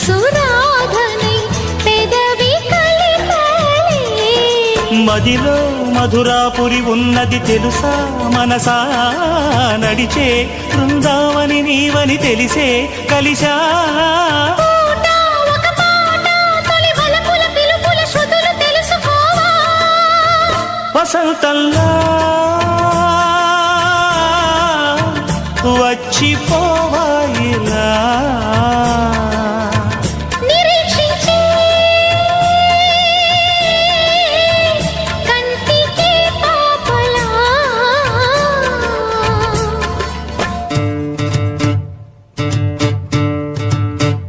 సురాధనై పెదవి కలిపలే మదిలో మధురాపురి ఉన్నది తెలుసా మనసా నడిచే బృందావని నీవని తెలిసే కలిశా వసంతంలా